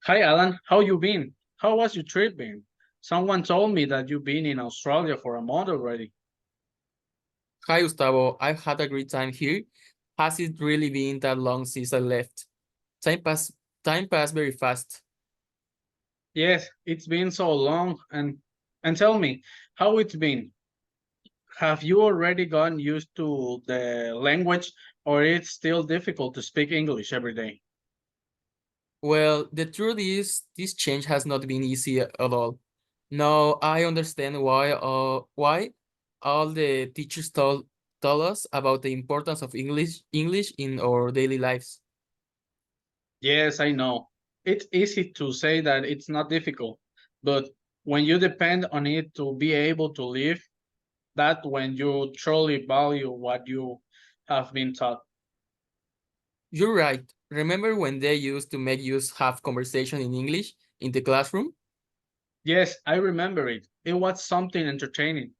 Hi Alan, how you been? How was your trip been? Someone told me that you've been in Australia for a month already. Hi, Gustavo. I've had a great time here. Has it really been that long since I left? Time pass, time passed very fast. Yes, it's been so long and tell me, how it's been? Have you already gotten used to the language or it's still difficult to speak English every day? Well, the truth is, this change has not been easy at all. Now I understand why all the teachers told us about the importance of English in our daily lives. Yes, I know. It's easy to say that it's not difficult, but when you depend on it to be able to live, that when you truly value what you have been taught. You're right. Remember when they used to make us have conversation in English in the classroom? Yes, I remember it. It was something entertaining.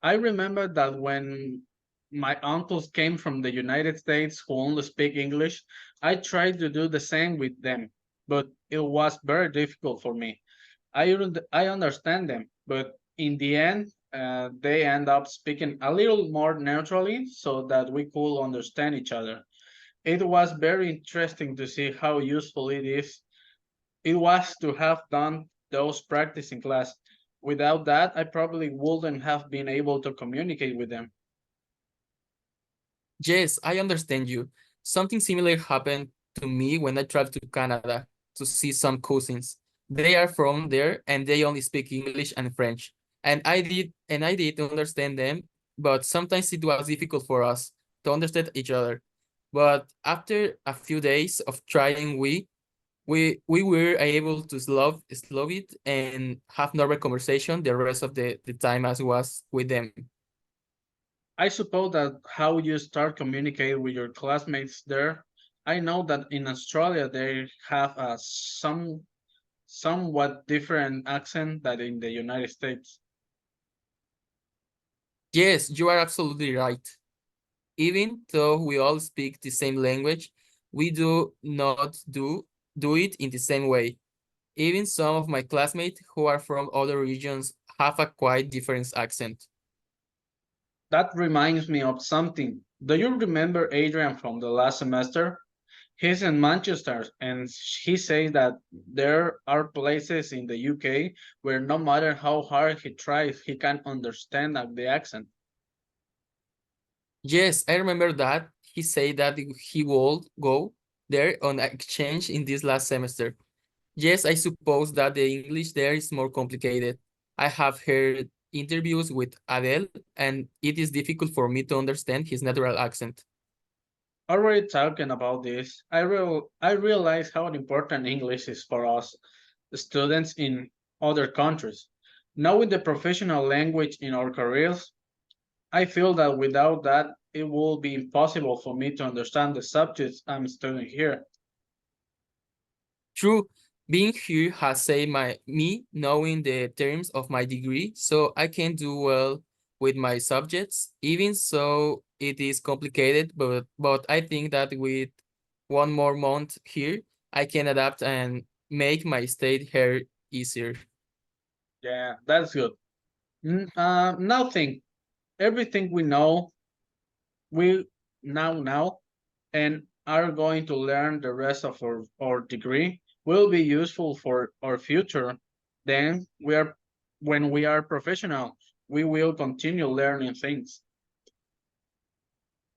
I remember that when my uncles came from the United States who only speak English, I tried to do the same with them, but it was very difficult for me. I understand them, but in the end, they end up speaking a little more neutrally so that we could understand each other. It was very interesting to see how useful it was to have done those practice in class. Without that, I probably wouldn't have been able to communicate with them. Yes, I understand you. Something similar happened to me when I traveled to Canada to see some cousins. They are from there and they only speak English and French. And I did understand them, but sometimes it was difficult for us to understand each other. But after a few days of trying, we were able to slow it and have normal conversation the rest of the time as was with them. I suppose that how you start communicating with your classmates there. I know that in Australia they have a somewhat different accent than in the United States. Yes, you are absolutely right. Even though we all speak the same language, we do not do it in the same way. Even some of my classmates who are from other regions have a quite different accent. That reminds me of something. Do you remember Adrian from the last semester? He's in Manchester, and he says that there are places in the UK where no matter how hard he tries, he can't understand the accent. Yes, I remember that he said that he would go there on exchange in this last semester. Yes, I suppose that the English there is more complicated. I have heard interviews with Adele, and it is difficult for me to understand his natural accent. Already talking about this, I realize how important English is for us students in other countries. Knowing the professional language in our careers, I feel that without that, it will be impossible for me to understand the subjects I'm studying here. True, being here has saved me knowing the terms of my degree, so I can do well with my subjects. Even so, it is complicated, but I think that with one more month here, I can adapt and make my stay here easier. Yeah, that's good. Now think, everything we now and are going to learn the rest of our degree will be useful for our future. Then when we are professional, we will continue learning things.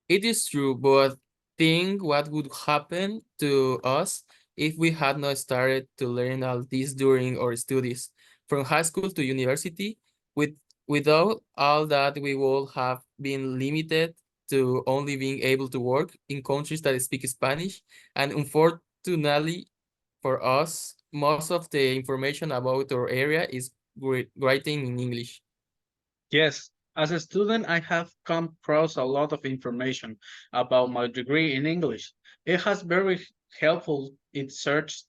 It is true, but think what would happen to us if we had not started to learn all this during our studies, from high school to university. With without all that, we would have been limited to only being able to work in countries that speak Spanish, and unfortunately for us, most of the information about our area is writing in English. Yes, as a student, I have come across a lot of information about my degree in English. It has very helpful in search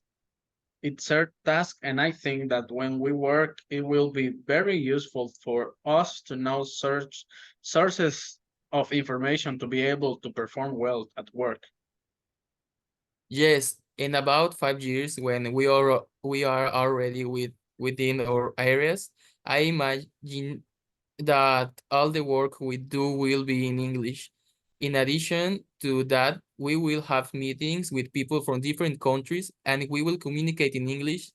task, and I think that when we work, it will be very useful for us to know search sources of information to be able to perform well at work. Yes, In about 5 years, when we are already within our areas, I imagine that all the work we do will be in English. In addition to that, we will have meetings with people from different countries and we will communicate in English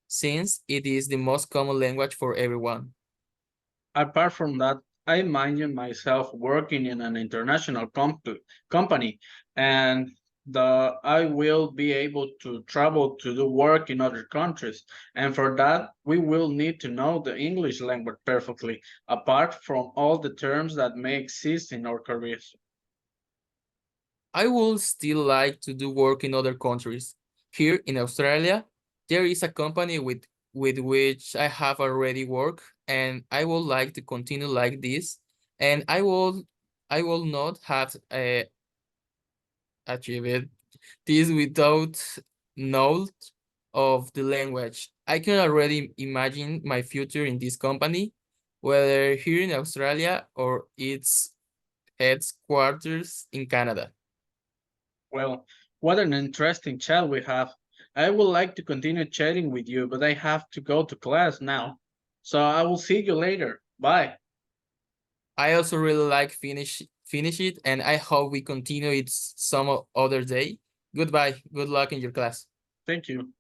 since it is the most common language for everyone. Apart from that, I imagine myself working in an international company, and I will be able to travel to do work in other countries. And for that, we will need to know the English language perfectly, apart from all the terms that may exist in our careers. I would still like to do work in other countries. Here in Australia, there is a company with which I have already worked, and I would like to continue like this. And I will not have achieved this without knowledge of the language. I can already imagine my future in this company, whether here in Australia or its headquarters in Canada. Well, what an interesting chat we have. I would like to continue chatting with you, but I have to go to class now. So I will see you later. Bye. I also really like finish it, and I hope we continue it some other day. Goodbye. Good luck in your class. Thank you.